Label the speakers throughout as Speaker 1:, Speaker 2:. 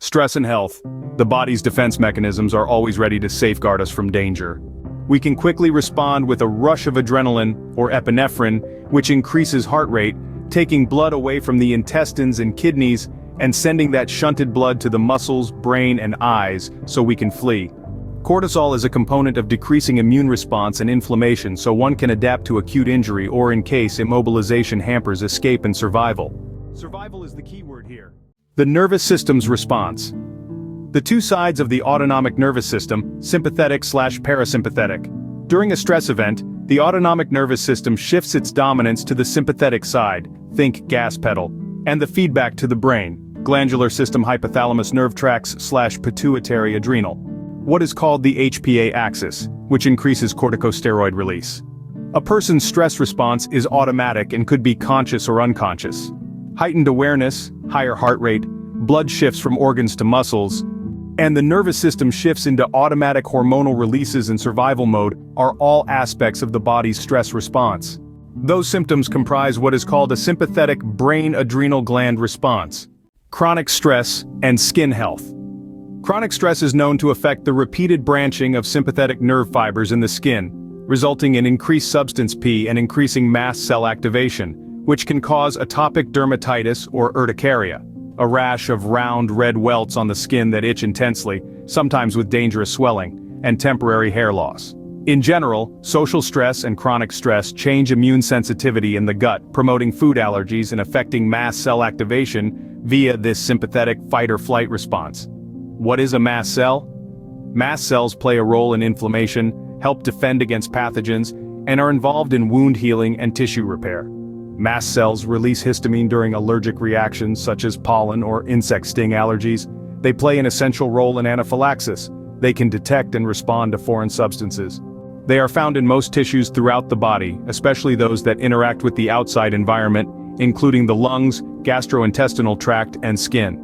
Speaker 1: Stress and health. The body's defense mechanisms are always ready to safeguard us from danger. We can quickly respond with a rush of adrenaline, or epinephrine, which increases heart rate, taking blood away from the intestines and kidneys, and sending that shunted blood to the muscles, brain, and eyes, so we can flee. Cortisol is a component of decreasing immune response and inflammation, so one can adapt to acute injury or in case immobilization hampers escape and survival. Survival is the key word here. The nervous system's response. The two sides of the autonomic nervous system, sympathetic/parasympathetic. During a stress event, the autonomic nervous system shifts its dominance to the sympathetic side, think gas pedal, and the feedback to the brain, glandular system hypothalamus nerve tracts/pituitary adrenal. What is called the HPA axis, which increases corticosteroid release. A person's stress response is automatic and could be conscious or unconscious. Heightened awareness, higher heart rate, blood shifts from organs to muscles, and the nervous system shifts into automatic hormonal releases and survival mode are all aspects of the body's stress response. Those symptoms comprise what is called a sympathetic brain-adrenal gland response. Chronic stress and skin health. Chronic stress is known to affect the repeated branching of sympathetic nerve fibers in the skin, resulting in increased substance P and increasing mast cell activation, which can cause atopic dermatitis or urticaria, a rash of round red welts on the skin that itch intensely, sometimes with dangerous swelling, and temporary hair loss. In general, social stress and chronic stress change immune sensitivity in the gut, promoting food allergies and affecting mast cell activation via this sympathetic fight-or-flight response. What is a mast cell? Mast cells play a role in inflammation, help defend against pathogens, and are involved in wound healing and tissue repair. Mast cells release histamine during allergic reactions such as pollen or insect sting allergies. They play an essential role in anaphylaxis. They can detect and respond to foreign substances. They are found in most tissues throughout the body, especially those that interact with the outside environment, including the lungs, gastrointestinal tract, and skin.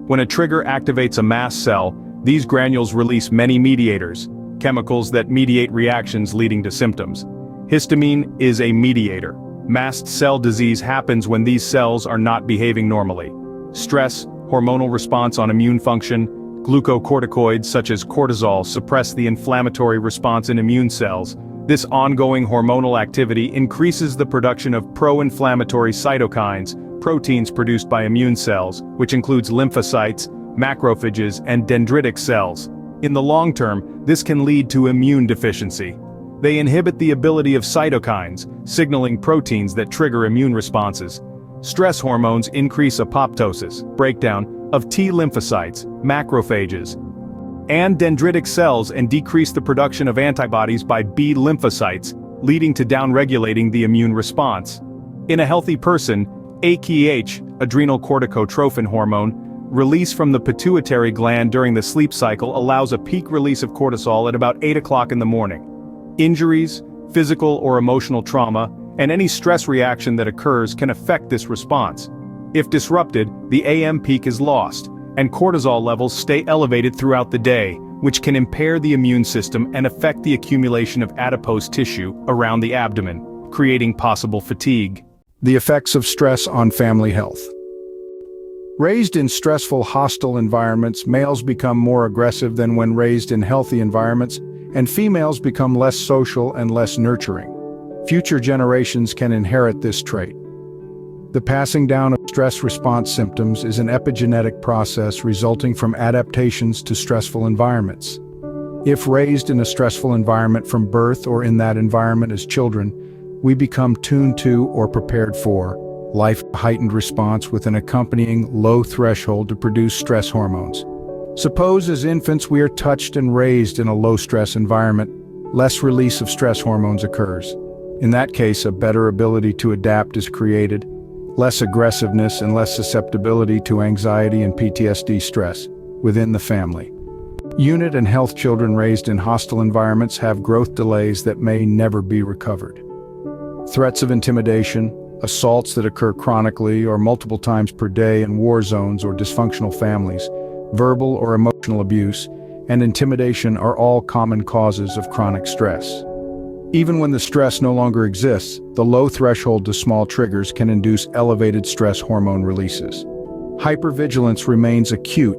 Speaker 1: When a trigger activates a mast cell, these granules release many mediators, chemicals that mediate reactions leading to symptoms. Histamine is a mediator. Mast cell disease happens when these cells are not behaving normally. Stress, hormonal response on immune function, glucocorticoids such as cortisol suppress the inflammatory response in immune cells. This ongoing hormonal activity increases the production of pro-inflammatory cytokines, proteins produced by immune cells, which includes lymphocytes, macrophages, and dendritic cells. In the long term, this can lead to immune deficiency. They inhibit the ability of cytokines, signaling proteins that trigger immune responses. Stress hormones increase apoptosis, breakdown, of T lymphocytes, macrophages, and dendritic cells and decrease the production of antibodies by B lymphocytes, leading to downregulating the immune response. In a healthy person, AKH, adrenal corticotrophin hormone, release from the pituitary gland during the sleep cycle allows a peak release of cortisol at about 8 o'clock in the morning. Injuries, physical or emotional trauma, and any stress reaction that occurs can affect this response. If disrupted, the AM peak is lost, and cortisol levels stay elevated throughout the day, which can impair the immune system and affect the accumulation of adipose tissue around the abdomen, creating possible fatigue.
Speaker 2: The effects of stress on family health. Raised in stressful, hostile environments, males become more aggressive than when raised in healthy environments, and females become less social and less nurturing. Future generations can inherit this trait. The passing down of stress response symptoms is an epigenetic process resulting from adaptations to stressful environments. If raised in a stressful environment from birth or in that environment as children, we become tuned to or prepared for life-heightened response with an accompanying low threshold to produce stress hormones. Suppose as infants we are touched and raised in a low-stress environment, less release of stress hormones occurs. In that case, a better ability to adapt is created, less aggressiveness and less susceptibility to anxiety and PTSD stress within the family. Unit and health children raised in hostile environments have growth delays that may never be recovered. Threats of intimidation, assaults that occur chronically or multiple times per day in war zones or dysfunctional families, verbal or emotional abuse, and intimidation are all common causes of chronic stress. Even when the stress no longer exists, the low threshold to small triggers can induce elevated stress hormone releases. Hypervigilance remains acute,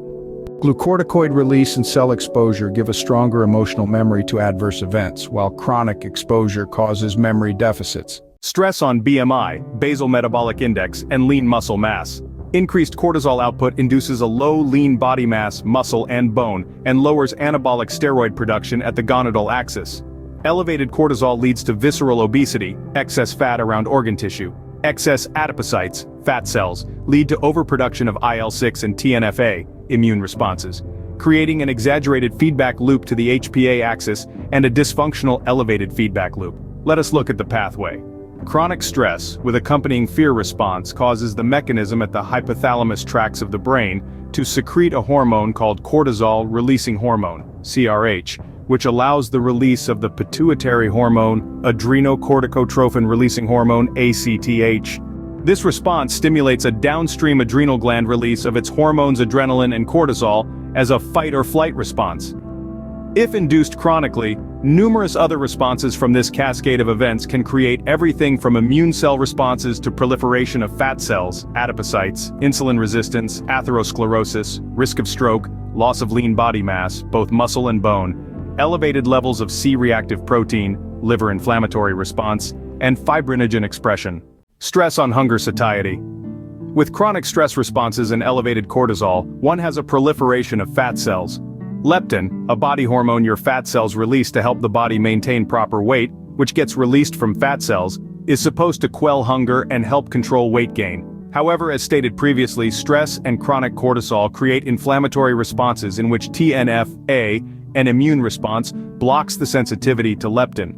Speaker 2: Glucocorticoid release and cell exposure give a stronger emotional memory to adverse events, while chronic exposure causes memory deficits.
Speaker 1: Stress on BMI, basal metabolic index, and lean muscle mass. Increased cortisol output induces a low lean body mass, muscle, and bone, and lowers anabolic steroid production at the gonadal axis. Elevated cortisol leads to visceral obesity, excess fat around organ tissue. Excess adipocytes, fat cells, lead to overproduction of IL-6 and TNF-A, immune responses, creating an exaggerated feedback loop to the HPA axis and a dysfunctional elevated feedback loop. Let us look at the pathway. Chronic stress, with accompanying fear response, causes the mechanism at the hypothalamus tracts of the brain to secrete a hormone called cortisol-releasing hormone, CRH, which allows the release of the pituitary hormone, adrenocorticotrophin-releasing hormone, ACTH. This response stimulates a downstream adrenal gland release of its hormones adrenaline and cortisol as a fight-or-flight response. If induced chronically, numerous other responses from this cascade of events can create everything from immune cell responses to proliferation of fat cells, adipocytes, insulin resistance, atherosclerosis, risk of stroke, loss of lean body mass, both muscle and bone, elevated levels of C-reactive protein, liver inflammatory response, and fibrinogen expression. Stress on hunger satiety. With chronic stress responses and elevated cortisol, one has a proliferation of fat cells. Leptin, a body hormone your fat cells release to help the body maintain proper weight, which gets released from fat cells, is supposed to quell hunger and help control weight gain. However, as stated previously, stress and chronic cortisol create inflammatory responses in which TNF-A, an immune response, blocks the sensitivity to leptin.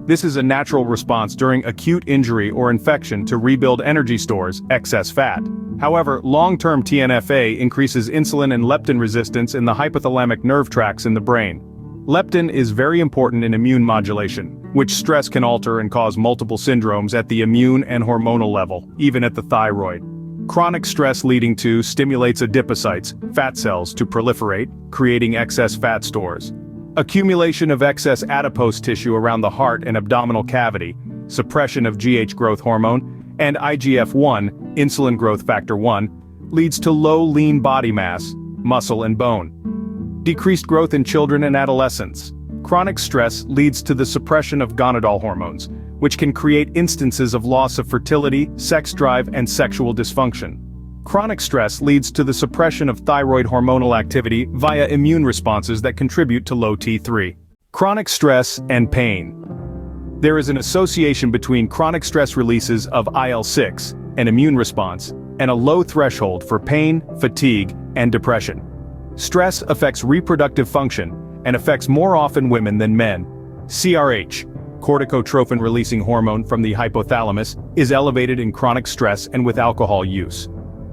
Speaker 1: This is a natural response during acute injury or infection to rebuild energy stores, excess fat. However, long-term TNF-A increases insulin and leptin resistance in the hypothalamic nerve tracts in the brain. Leptin is very important in immune modulation, which stress can alter and cause multiple syndromes at the immune and hormonal level, even at the thyroid. Chronic stress leading to stimulates adipocytes, fat cells, to proliferate, creating excess fat stores. Accumulation of excess adipose tissue around the heart and abdominal cavity, suppression of GH growth hormone, and IGF-1, insulin growth factor 1, leads to low lean body mass, muscle and bone. Decreased growth in children and adolescents. Chronic stress leads to the suppression of gonadal hormones, which can create instances of loss of fertility, sex drive, and sexual dysfunction. Chronic stress leads to the suppression of thyroid hormonal activity via immune responses that contribute to low T3. Chronic stress and pain. There is an association between chronic stress releases of IL-6, an immune response, and a low threshold for pain, fatigue, and depression. Stress affects reproductive function and affects more often women than men. CRH, corticotrophin-releasing hormone from the hypothalamus, is elevated in chronic stress and with alcohol use.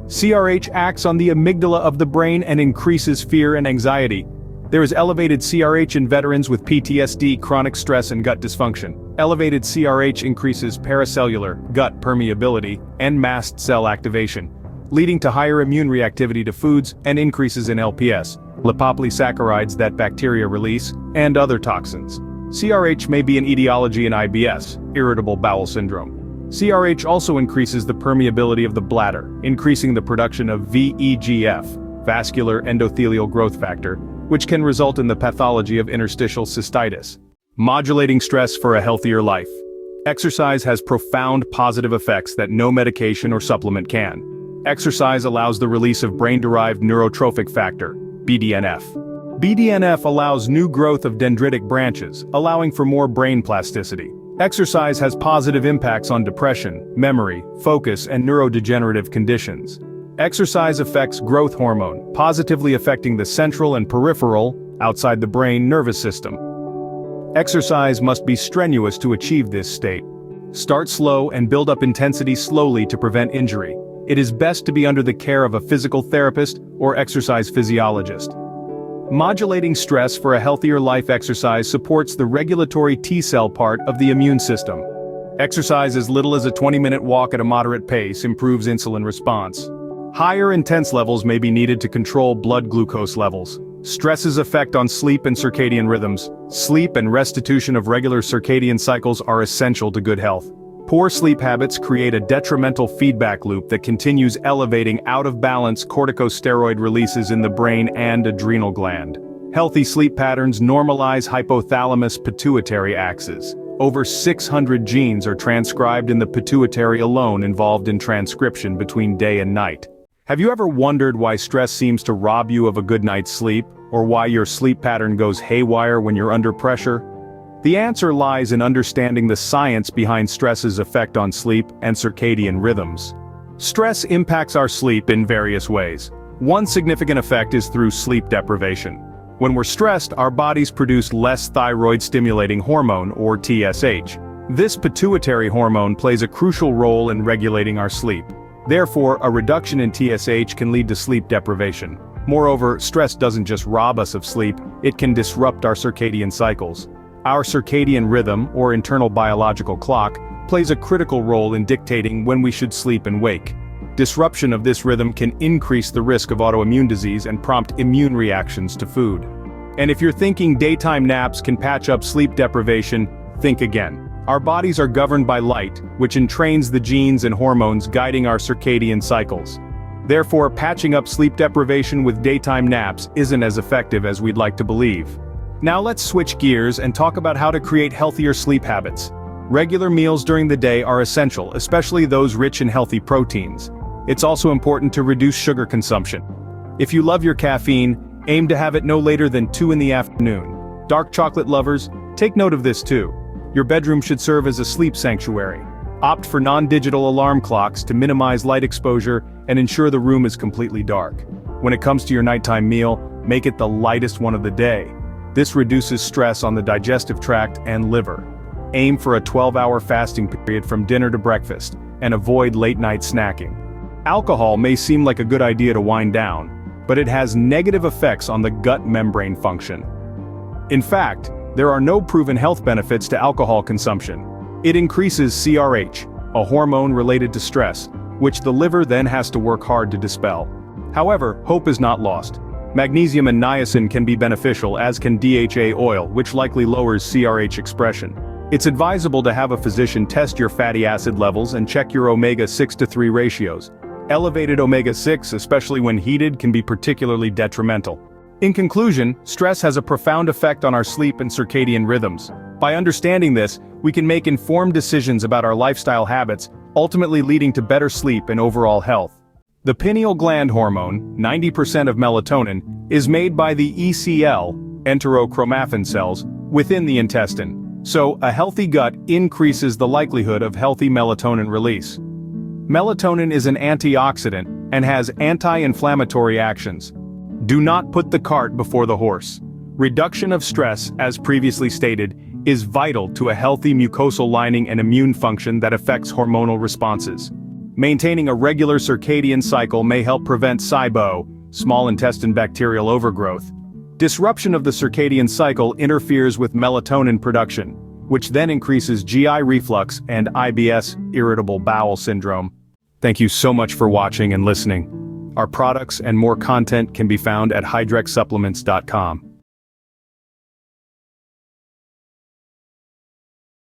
Speaker 1: CRH acts on the amygdala of the brain and increases fear and anxiety. There is elevated CRH in veterans with PTSD, chronic stress, and gut dysfunction. Elevated CRH increases paracellular, gut permeability, and mast cell activation, leading to higher immune reactivity to foods and increases in LPS, lipopolysaccharides that bacteria release, and other toxins. CRH may be an etiology in IBS, irritable bowel syndrome. CRH also increases the permeability of the bladder, increasing the production of VEGF, vascular endothelial growth factor, which can result in the pathology of interstitial cystitis. Modulating stress for a healthier life. Exercise has profound positive effects that no medication or supplement can. Exercise allows the release of brain-derived neurotrophic factor, BDNF. BDNF allows new growth of dendritic branches, allowing for more brain plasticity. Exercise has positive impacts on depression, memory, focus, and neurodegenerative conditions. Exercise affects growth hormone, positively affecting the central and peripheral, outside the brain, nervous system. Exercise must be strenuous to achieve this state. Start slow and build up intensity slowly to prevent injury. It is best to be under the care of a physical therapist or exercise physiologist. Modulating stress for a healthier life. Exercise supports the regulatory T-cell part of the immune system. Exercise as little as a 20-minute walk at a moderate pace improves insulin response. Higher intense levels may be needed to control blood glucose levels. Stress's effect on sleep and circadian rhythms. Sleep and restitution of regular circadian cycles are essential to good health. Poor sleep habits create a detrimental feedback loop that continues elevating out-of-balance corticosteroid releases in the brain and adrenal gland. Healthy sleep patterns normalize hypothalamus-pituitary axis. Over 600 genes are transcribed in the pituitary alone, involved in transcription between day and night. Have you ever wondered why stress seems to rob you of a good night's sleep, or why your sleep pattern goes haywire when you're under pressure? The answer lies in understanding the science behind stress's effect on sleep and circadian rhythms. Stress impacts our sleep in various ways. One significant effect is through sleep deprivation. When we're stressed, our bodies produce less thyroid-stimulating hormone, or TSH. This pituitary hormone plays a crucial role in regulating our sleep. Therefore, a reduction in TSH can lead to sleep deprivation. Moreover, stress doesn't just rob us of sleep, it can disrupt our circadian cycles. Our circadian rhythm, or internal biological clock, plays a critical role in dictating when we should sleep and wake. Disruption of this rhythm can increase the risk of autoimmune disease and prompt immune reactions to food. And if you're thinking daytime naps can patch up sleep deprivation, think again. Our bodies are governed by light, which entrains the genes and hormones guiding our circadian cycles. Therefore, patching up sleep deprivation with daytime naps isn't as effective as we'd like to believe. Now let's switch gears and talk about how to create healthier sleep habits. Regular meals during the day are essential, especially those rich in healthy proteins. It's also important to reduce sugar consumption. If you love your caffeine, aim to have it no later than 2 in the afternoon. Dark chocolate lovers, take note of this too. Your bedroom should serve as a sleep sanctuary. Opt for non-digital alarm clocks to minimize light exposure and ensure the room is completely dark. When it comes to your nighttime meal, make it the lightest one of the day. This reduces stress on the digestive tract and liver. Aim for a 12-hour fasting period from dinner to breakfast, and avoid late-night snacking. Alcohol may seem like a good idea to wind down, but it has negative effects on the gut membrane function. In fact, there are no proven health benefits to alcohol consumption. It increases CRH, a hormone related to stress, which the liver then has to work hard to dispel. However, hope is not lost. Magnesium and niacin can be beneficial, as can DHA oil, which likely lowers CRH expression. It's advisable to have a physician test your fatty acid levels and check your omega-6:3 ratios. Elevated omega-6, especially when heated, can be particularly detrimental. In conclusion, stress has a profound effect on our sleep and circadian rhythms. By understanding this, we can make informed decisions about our lifestyle habits, ultimately leading to better sleep and overall health. The pineal gland hormone, 90% of melatonin, is made by the ECL, enterochromaffin cells, within the intestine. So, a healthy gut increases the likelihood of healthy melatonin release. Melatonin is an antioxidant and has anti-inflammatory actions. Do not put the cart before the horse. Reduction of stress, as previously stated, is vital to a healthy mucosal lining and immune function that affects hormonal responses. Maintaining a regular circadian cycle may help prevent SIBO, small intestine bacterial overgrowth. Disruption of the circadian cycle interferes with melatonin production, which then increases GI reflux and IBS, irritable bowel syndrome. Thank you so much for watching and listening. Our products and more content can be found at hydrexsupplements.com.